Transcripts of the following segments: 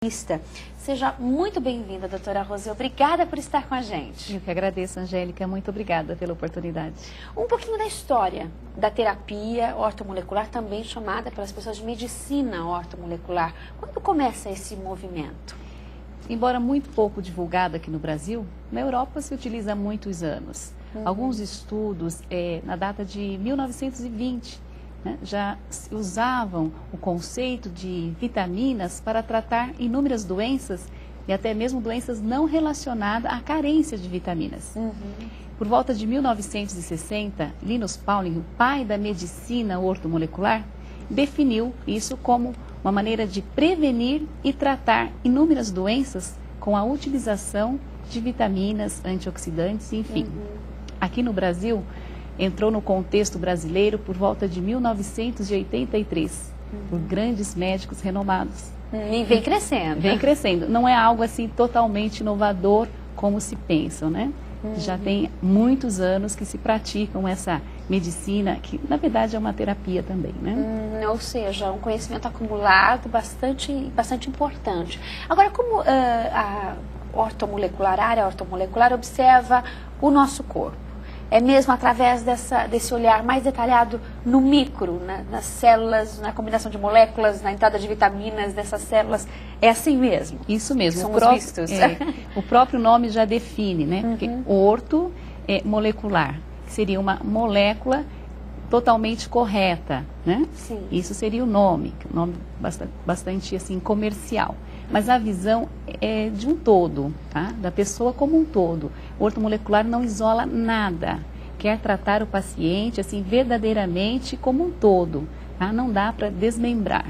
entrevista. Seja muito bem-vinda, doutora Rose. Obrigada por estar com a gente. Eu que agradeço, Angélica. Muito obrigada pela oportunidade. Um pouquinho da história da terapia ortomolecular, também chamada pelas pessoas de medicina ortomolecular. Quando começa esse movimento? Embora muito pouco divulgado aqui no Brasil, na Europa se utiliza há muitos anos. Alguns estudos, na data de 1920, já usavam o conceito de vitaminas para tratar inúmeras doenças e até mesmo doenças não relacionadas à carência de vitaminas. Por volta de 1960, Linus Pauling, o pai da medicina ortomolecular, definiu isso como uma maneira de prevenir e tratar inúmeras doenças com a utilização de vitaminas, antioxidantes, enfim. Aqui no Brasil, entrou no contexto brasileiro por volta de 1983, por grandes médicos renomados. E vem crescendo. Vem crescendo. Não é algo assim totalmente inovador como se pensam, né? Já tem muitos anos que se praticam essa medicina, que na verdade é uma terapia também, né? Ou seja, um conhecimento acumulado bastante importante. Agora, como a área ortomolecular observa o nosso corpo? É mesmo através desse olhar mais detalhado no micro, nas células, na combinação de moléculas, na entrada de vitaminas dessas células. É assim mesmo? Isso mesmo. Somos vistos. O próprio nome já define, né? Porque orto é molecular, seria uma molécula totalmente correta, né? Sim. Isso seria o nome bastante assim comercial. Mas a visão é de um todo, tá? Da pessoa como um todo. O ortomolecular não isola nada. Quer tratar o paciente assim verdadeiramente como um todo, tá? Não dá para desmembrar,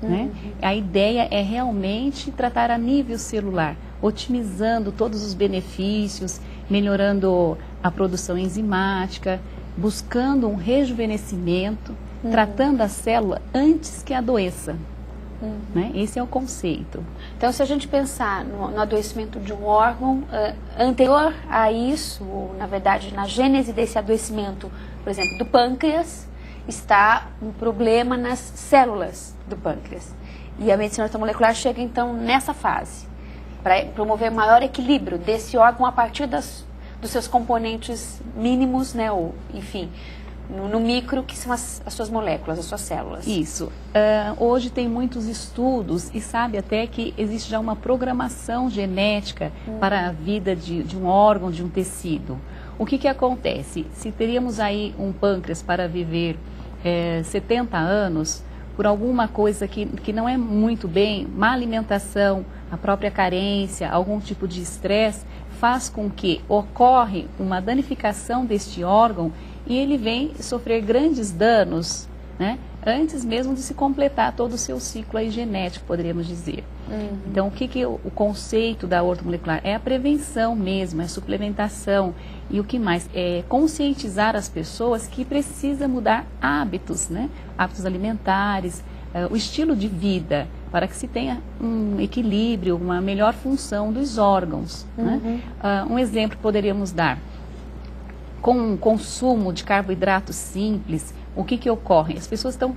né? A ideia é realmente tratar a nível celular, otimizando todos os benefícios, melhorando a produção enzimática, buscando um rejuvenescimento, tratando a célula antes que adoeça. Né? Esse é o conceito. Então, se a gente pensar no adoecimento de um órgão, anterior a isso, ou, na verdade, na gênese desse adoecimento, por exemplo, do pâncreas, está um problema nas células do pâncreas. E a medicina ortomolecular chega, então, nessa fase, para promover maior equilíbrio desse órgão a partir dos seus componentes mínimos, né, ou, enfim, no micro, que são as suas moléculas, as suas células. Isso. Hoje tem muitos estudos e sabe até que existe já uma programação genética para a vida de um órgão, de um tecido. O que acontece? Se teríamos aí um pâncreas para viver 70 anos, por alguma coisa que não é muito bem, má alimentação, a própria carência, algum tipo de estresse, faz com que ocorre uma danificação deste órgão e ele vem sofrer grandes danos, né, antes mesmo de se completar todo o seu ciclo aí genético, poderíamos dizer. Então, o conceito da ortomolecular é a prevenção mesmo, é a suplementação e o que mais? É conscientizar as pessoas que precisa mudar hábitos, né, hábitos alimentares, o estilo de vida, para que se tenha um equilíbrio, uma melhor função dos órgãos. Né? Um exemplo poderíamos dar. Com o consumo de carboidratos simples, o que ocorre? As pessoas estão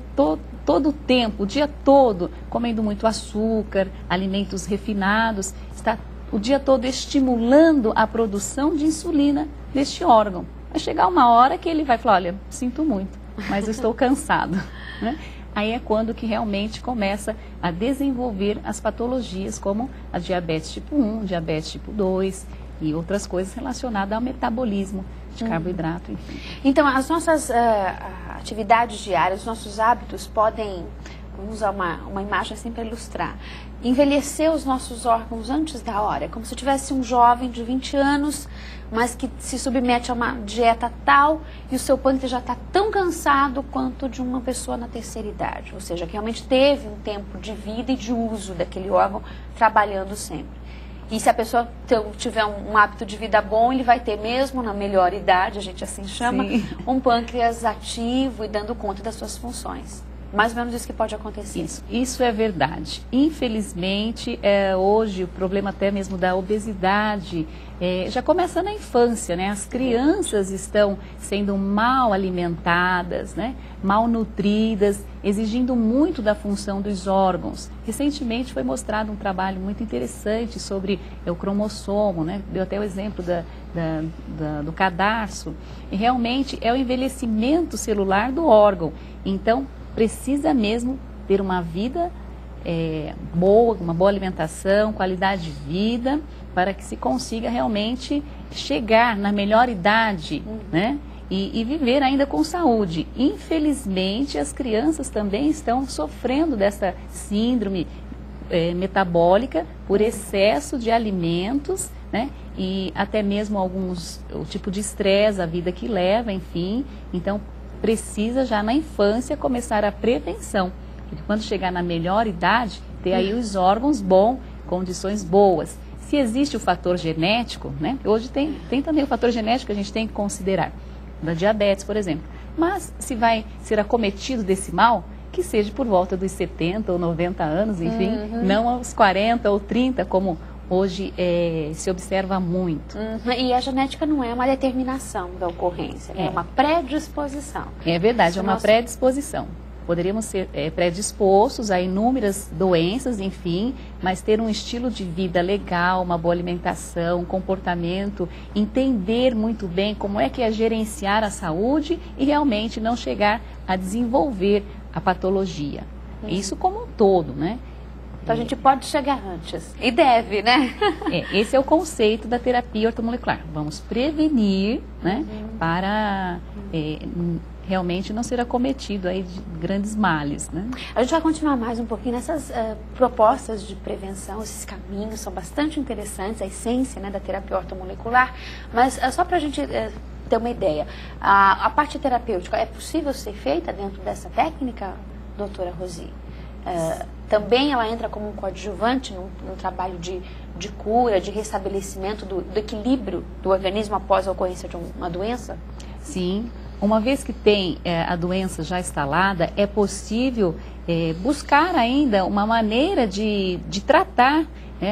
todo o tempo, o dia todo, comendo muito açúcar, alimentos refinados, está o dia todo estimulando a produção de insulina deste órgão. Vai chegar uma hora que ele vai falar, olha, sinto muito, mas eu estou cansado. Né? Aí é quando que realmente começa a desenvolver as patologias como a diabetes tipo 1, diabetes tipo 2 e outras coisas relacionadas ao metabolismo de carboidrato, enfim. Então, as nossas atividades diárias, os nossos hábitos podem, vamos usar uma imagem assim para ilustrar, envelhecer os nossos órgãos antes da hora, como se tivesse um jovem de 20 anos, mas que se submete a uma dieta tal e o seu pâncreas já está tão cansado quanto de uma pessoa na terceira idade, ou seja, que realmente teve um tempo de vida e de uso daquele órgão trabalhando sempre. E se a pessoa tiver um hábito de vida bom, ele vai ter mesmo na melhor idade, a gente assim chama, um pâncreas ativo e dando conta das suas funções. mais ou menos isso que pode acontecer. Isso é verdade. Infelizmente, hoje o problema até mesmo da obesidade já começa na infância, né? As crianças estão sendo mal alimentadas, né? Mal nutridas, exigindo muito da função dos órgãos. Recentemente foi mostrado um trabalho muito interessante sobre o cromossomo, né? Deu até o exemplo do cadarço. E realmente é o envelhecimento celular do órgão. Então, precisa mesmo ter uma vida boa, uma boa alimentação, qualidade de vida, para que se consiga realmente chegar na melhor idade, né? E viver ainda com saúde. Infelizmente, as crianças também estão sofrendo dessa síndrome metabólica por excesso de alimentos, né? E até mesmo o tipo de estresse, a vida que leva, enfim. Então, precisa já na infância começar a prevenção. Porque quando chegar na melhor idade, ter aí os órgãos bons, condições boas. Se existe o fator genético, né? Hoje tem também o fator genético que a gente tem que considerar, da diabetes, por exemplo. Mas se vai ser acometido desse mal, que seja por volta dos 70 ou 90 anos, enfim, não aos 40 ou 30, como hoje se observa muito. E a genética não é uma determinação da ocorrência, é uma predisposição. É verdade, é uma predisposição. Poderíamos ser predispostos a inúmeras doenças, enfim, mas ter um estilo de vida legal, uma boa alimentação, comportamento, entender muito bem como é que é gerenciar a saúde e realmente não chegar a desenvolver a patologia. Isso como um todo, né? Então a gente pode chegar antes. E deve, né? Esse é o conceito da terapia ortomolecular. Vamos prevenir, né? Para realmente não ser acometido aí de grandes males, né? A gente vai continuar mais um pouquinho nessas propostas de prevenção, esses caminhos são bastante interessantes, a essência, né, da terapia ortomolecular, mas só para a gente ter uma ideia, a parte terapêutica é possível ser feita dentro dessa técnica, doutora Rosi? Também ela entra como um coadjuvante num trabalho de cura, de restabelecimento do equilíbrio do organismo após a ocorrência de uma doença? Sim. Uma vez que tem a doença já instalada, é possível buscar ainda uma maneira de tratar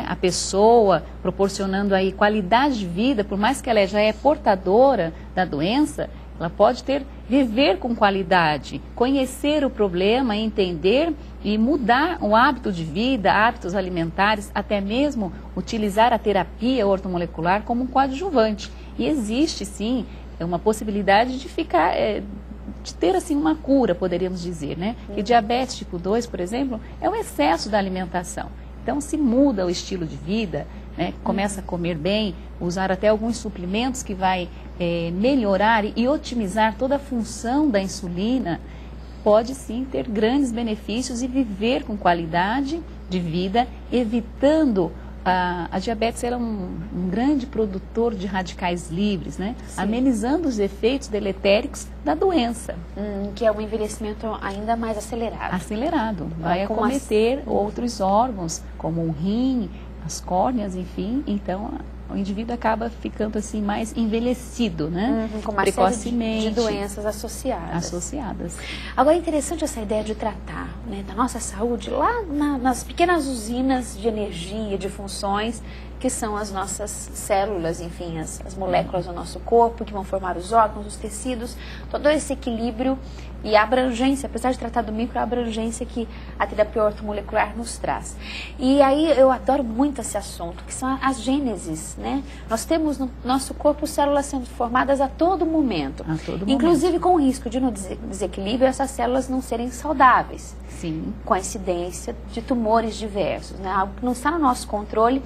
a pessoa, proporcionando aí qualidade de vida, por mais que ela já é portadora da doença, ela pode viver com qualidade, conhecer o problema, entender e mudar o hábito de vida, hábitos alimentares, até mesmo utilizar a terapia ortomolecular como um coadjuvante. E existe sim uma possibilidade de ficar, de ter assim uma cura, poderíamos dizer, né? Que diabetes tipo 2, por exemplo, é o excesso da alimentação. Então, se muda o estilo de vida, né? Começa a comer bem, usar até alguns suplementos que vai melhorar e otimizar toda a função da insulina, pode sim ter grandes benefícios e viver com qualidade de vida, evitando a diabetes é um grande produtor de radicais livres, né? Amenizando os efeitos deletéricos da doença. Que é um envelhecimento ainda mais acelerado. Acelerado. Vai acometer outros órgãos, como o rim, as córneas, enfim. Então, o indivíduo acaba ficando assim mais envelhecido, né? Com uma série de doenças associadas. Agora é interessante essa ideia de tratar, né, da nossa saúde lá nas pequenas usinas de energia, de funções, que são as nossas células, enfim, as moléculas do nosso corpo, que vão formar os órgãos, os tecidos, todo esse equilíbrio e a abrangência, apesar de tratar do micro, a abrangência que a terapia ortomolecular nos traz. E aí eu adoro muito esse assunto, que são as gêneses, né? Nós temos no nosso corpo células sendo formadas a todo momento. Inclusive com o risco de no desequilíbrio essas células não serem saudáveis. Sim. Com a incidência de tumores diversos, né? Algo que não está no nosso controle,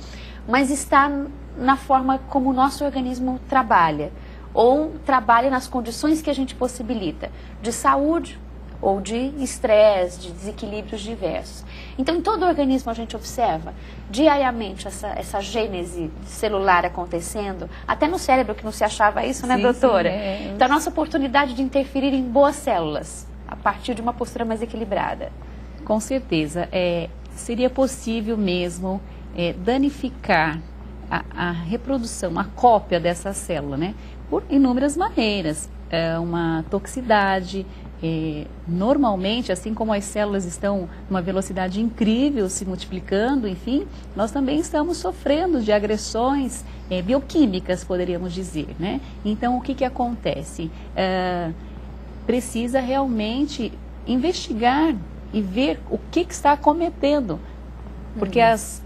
mas está na forma como o nosso organismo trabalha, ou trabalha nas condições que a gente possibilita, de saúde ou de estresse, de desequilíbrios diversos. Então, em todo o organismo a gente observa diariamente essa gênese celular acontecendo, até no cérebro que não se achava isso, né, doutora? Sim, Então, a nossa oportunidade de interferir em boas células, a partir de uma postura mais equilibrada. Com certeza, seria possível mesmo danificar a reprodução, a cópia dessa célula, né? Por inúmeras maneiras, uma toxicidade, normalmente, assim como as células estão numa velocidade incrível, se multiplicando, enfim, nós também estamos sofrendo de agressões bioquímicas, poderíamos dizer, né? Então, o que acontece? Precisa realmente investigar e ver o que está acometendo, porque as